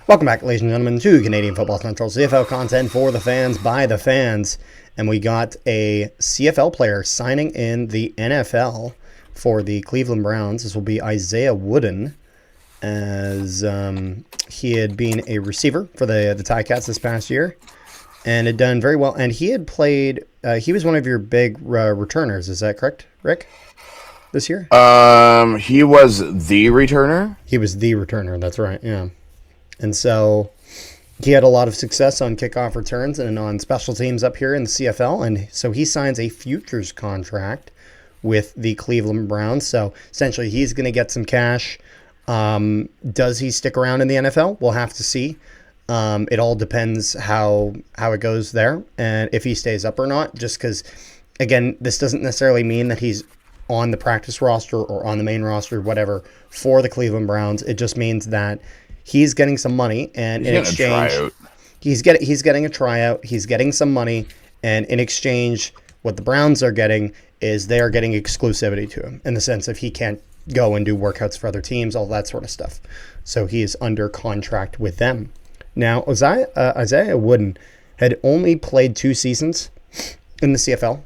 Welcome back, ladies and gentlemen, to Canadian Football Central, CFL content for the fans, by the fans. And we got a CFL player signing in the NFL for the Cleveland Browns. This will be Isaiah Wooden, as he had been a receiver for the Ticats this past year and had done very well. And he had played, he was one of your big returners. Is that correct, Rick, this year? He was the returner? He was the returner, that's right, yeah. And so he had a lot of success on kickoff returns and on special teams up here in the CFL. And so he signs a futures contract with the Cleveland Browns. So essentially he's going to get some cash. Does he stick around in the NFL? We'll have to see. It all depends how it goes there and if he stays up or not. Just because, again, this doesn't necessarily mean that he's on the practice roster or on the main roster, whatever, for the Cleveland Browns. It just means that he's getting some money, and in exchange, he's getting a tryout. He's getting some money, and in exchange, what the Browns are getting is they are getting exclusivity to him in the sense of he can't go and do workouts for other teams, all that sort of stuff. So he is under contract with them. Now, Isaiah Wooden had only played 2 seasons in the CFL,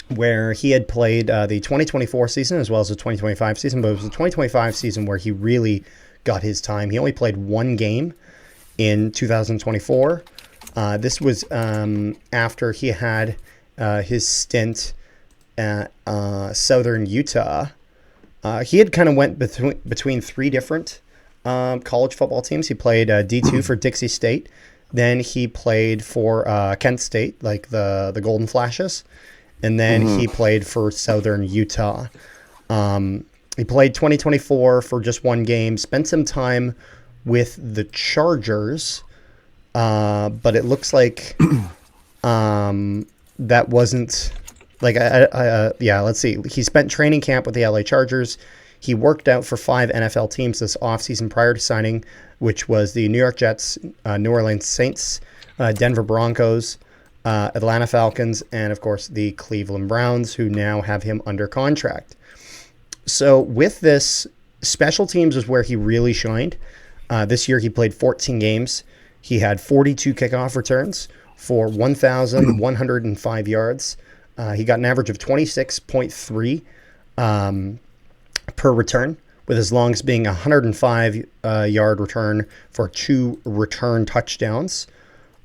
where he had played the 2024 season as well as the 2025 season, but it was the 2025 season where he really got his time. He only played 1 game in 2024. This was after he had his stint at Southern Utah. He had kind of went between 3 different college football teams. He played D2 for Dixie State. Then he played for Kent State, like the Golden Flashes. And then he played for Southern Utah. He played 2024 for just 1 game, spent some time with the Chargers, but it looks like that wasn't like, let's see. He spent training camp with the LA Chargers. He worked out for 5 NFL teams this offseason prior to signing, which was the New York Jets, New Orleans Saints, Denver Broncos, Atlanta Falcons, and of course the Cleveland Browns, who now have him under contract. So with this, special teams is where he really shined. This year he played 14 games. He had 42 kickoff returns for 1,105 yards. He got an average of 26.3 per return, with as long as being a 105-yard return for 2 return touchdowns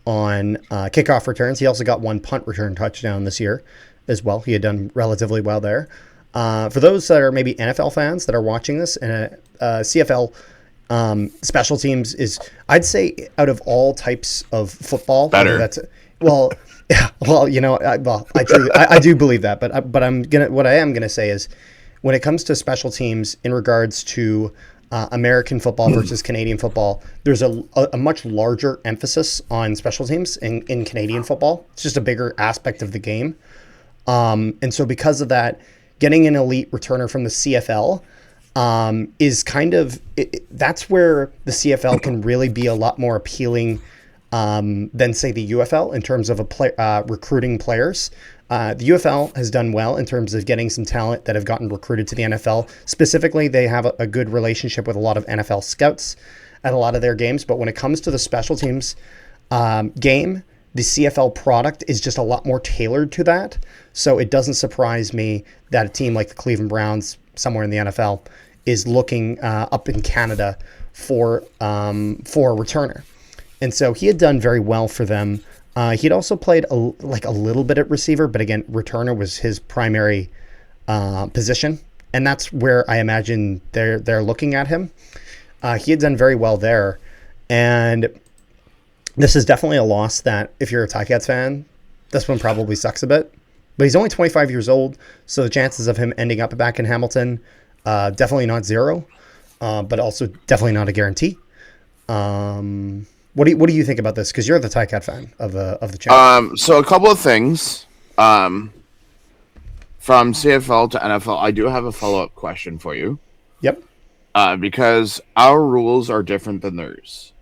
on kickoff returns. He also got 1 punt return touchdown this year as well. He had done relatively well there. For those that are maybe NFL fans that are watching this, and CFL special teams is, I'd say, out of all types of football, better. I do believe that, but what I am gonna say is, when it comes to special teams in regards to American football versus Canadian football, there's a much larger emphasis on special teams in Canadian football. It's just a bigger aspect of the game, and so because of that, getting an elite returner from the CFL is kind of, that's where the CFL can really be a lot more appealing than, say, the UFL in terms of recruiting players. The UFL has done well in terms of getting some talent that have gotten recruited to the NFL. Specifically, they have a good relationship with a lot of NFL scouts at a lot of their games. But when it comes to the special teams game, the CFL product is just a lot more tailored to that. So it doesn't surprise me that a team like the Cleveland Browns, somewhere in the NFL, is looking up in Canada for a returner. And so he had done very well for them. He'd also played a little bit at receiver, but again, returner was his primary position, and that's where I imagine they're looking at him. He had done very well there, and this is definitely a loss that, if you're a Ticats fan, this one probably sucks a bit. But he's only 25 years old, so the chances of him ending up back in Hamilton, definitely not 0, but also definitely not a guarantee. What do you think about this? Because you're the Ticat fan of the channel. So a couple of things. From CFL to NFL, I do have a follow-up question for you. Yep. Because our rules are different than theirs.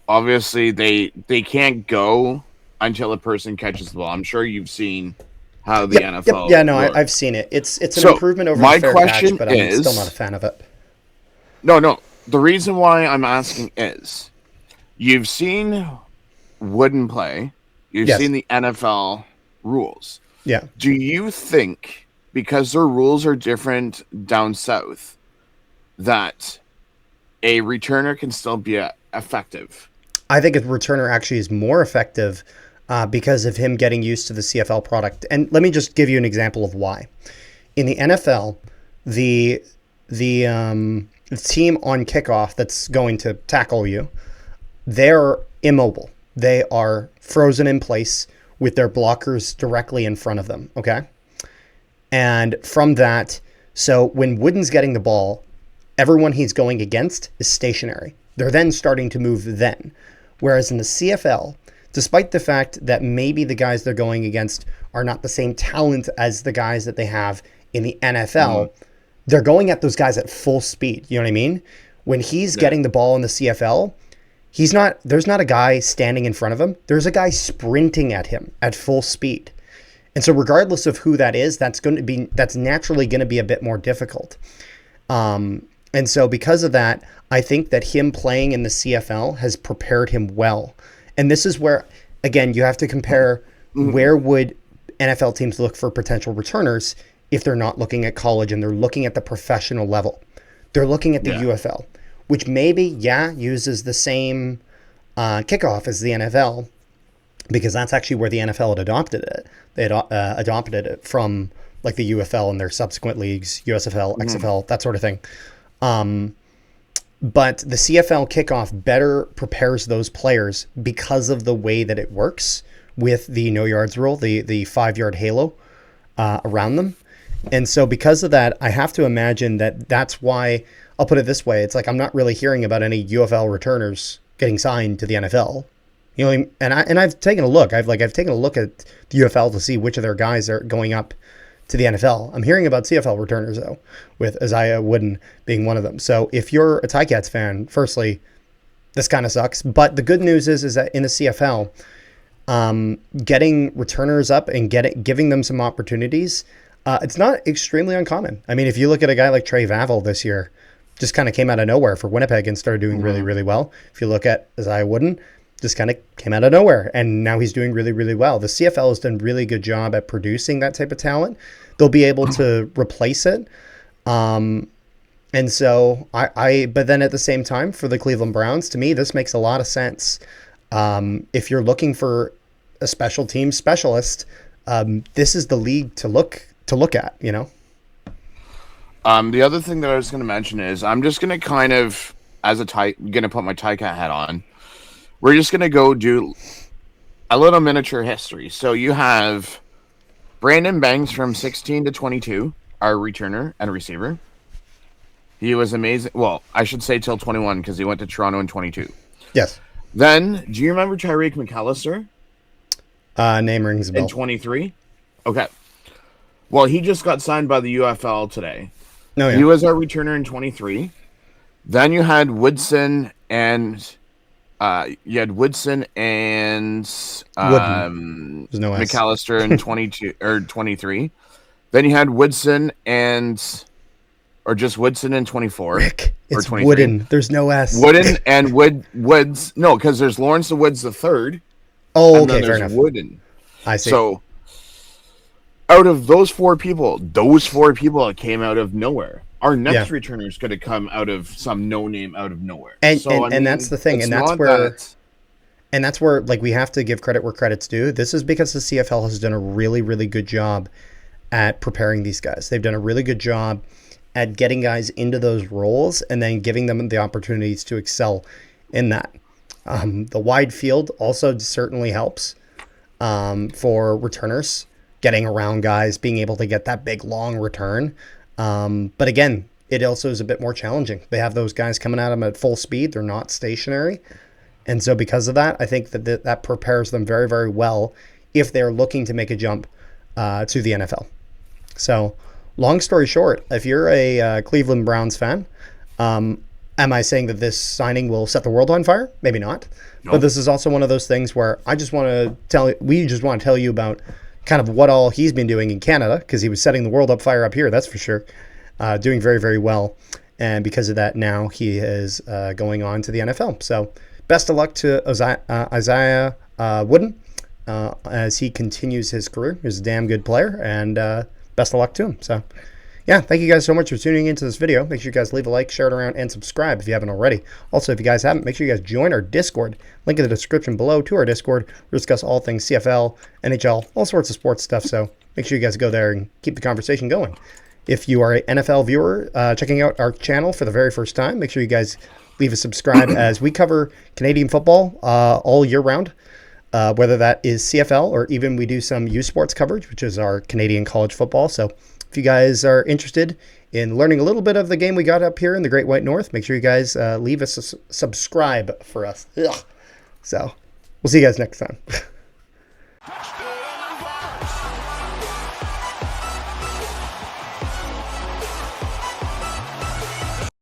Obviously, they can't go until a person catches the ball. I'm sure you've seen how the Yep, yep, NFL yeah, no, I've works. seen it. It's an So improvement over the my fair catch, question but I'm still not a is, fan of it. no, no. The reason why I'm asking is, you've seen wooden play, you've Yes, seen the NFL rules. yeah. Do you think because their rules are different down south that a returner can still be effective? I think a returner actually is more effective because of him getting used to the CFL product. And let me just give you an example of why. In the NFL, the the team on kickoff that's going to tackle you, they're immobile. They are frozen in place with their blockers directly in front of them. Okay, and from that, so when Wooden's getting the ball, everyone he's going against is stationary. They're then starting to move then. Whereas in the CFL, despite the fact that maybe the guys they're going against are not the same talent as the guys that they have in the Mm-hmm. NFL, they're going at those guys at full speed. You know what I mean? When he's Yeah. getting the ball in the CFL, there's not a guy standing in front of him. There's a guy sprinting at him at full speed. And so regardless of who that is, that's naturally going to be a bit more difficult. And so because of that, I think that him playing in the CFL has prepared him well. And this is where, again, you have to compare Mm-hmm. where would NFL teams look for potential returners if they're not looking at college and they're looking at the professional level. They're looking at the Yeah. UFL, which maybe, yeah, uses the same kickoff as the NFL because that's actually where the NFL had adopted it. They had adopted it from like the UFL and their subsequent leagues, USFL, Mm-hmm. XFL, that sort of thing. But the CFL kickoff better prepares those players because of the way that it works with the no yards rule, the 5 yard halo around them. And so because of that, I have to imagine that that's why I'll put it this way. It's like I'm not really hearing about any UFL returners getting signed to the NFL. You know, and I've taken a look. I've taken a look at the UFL to see which of their guys are going up to the NFL. I'm hearing about CFL returners though, with Isaiah Wooden being one of them. So if you're a Ticats fan, firstly, this kind of sucks. But the good news is that in the CFL, getting returners up and giving them some opportunities, it's not extremely uncommon. I mean, if you look at a guy like Trey Vavel this year, just kind of came out of nowhere for Winnipeg and started doing really, Mm-hmm. really well. If you look at Isaiah Wooden, just kind of came out of nowhere and now he's doing really, really well. The CFL has done a really good job at producing that type of talent. They'll be able to replace it. And so but then at the same time for the Cleveland Browns, to me, this makes a lot of sense. If you're looking for a special team specialist, this is the league to look at, you know? The other thing that I was going to mention is I'm just going to kind of, as a going to put my Tycat hat on. We're just going to go do a little miniature history. So you have Brandon Banks from 16 to 22, our returner and receiver. He was amazing. Well, I should say till 21 because he went to Toronto in 22. Yes. Then, do you remember Tyreek McAllister Name rings a in bell. 23? Okay. Well, he just got signed by the UFL today. No, He yeah. was our returner in 23. Then you had Woodson and Wooden. There's no S. McAllister in 22 or 23. Then you had Woodson and or just Woodson in 24 Rick, or it's 23. Wooden. There's no S. Wooden and Woods. No, because there's Lawrence the Woods the third, Oh, and then okay, fair there's enough. Wooden. I see. So out of those four people that came out of nowhere. Our Yeah. next returner is going to come out of some no name out of nowhere. And, So and that's the thing, it's and not that. that's where like we have to give credit where credit's due. This is because the CFL has done a really, really good job at preparing these guys. They've done a really good job at getting guys into those roles and then giving them the opportunities to excel in that. The wide field also certainly helps for returners, getting around guys, being able to get that big, long return. But again, it also is a bit more challenging. They have those guys coming at them at full speed. They're not stationary. And so because of that, I think that prepares them very, very well if they're looking to make a jump to the NFL. So long story short, if you're a Cleveland Browns fan, am I saying that this signing will set the world on fire? Maybe not. No. But this is also one of those things where we just want to tell you about kind of what all he's been doing in Canada, because he was setting the world up fire up here, that's for sure. Doing very, very well. And because of that, now he is going on to the NFL. So best of luck to Isaiah Wooden as he continues his career. He's a damn good player, and best of luck to him. So, yeah, thank you guys so much for tuning into this video. Make sure you guys leave a like, share it around, and subscribe if you haven't already. Also, if you guys haven't, make sure you guys join our Discord. Link in the description below to our Discord. We discuss all things CFL, NHL, all sorts of sports stuff. So make sure you guys go there and keep the conversation going. If you are an NFL viewer checking out our channel for the very first time, make sure you guys leave a subscribe as we cover Canadian football all year round, whether that is CFL or even we do some U Sports coverage, which is our Canadian college football. So if you guys are interested in learning a little bit of the game we got up here in the Great White North, make sure you guys leave us a subscribe for us. Ugh. So we'll see you guys next time.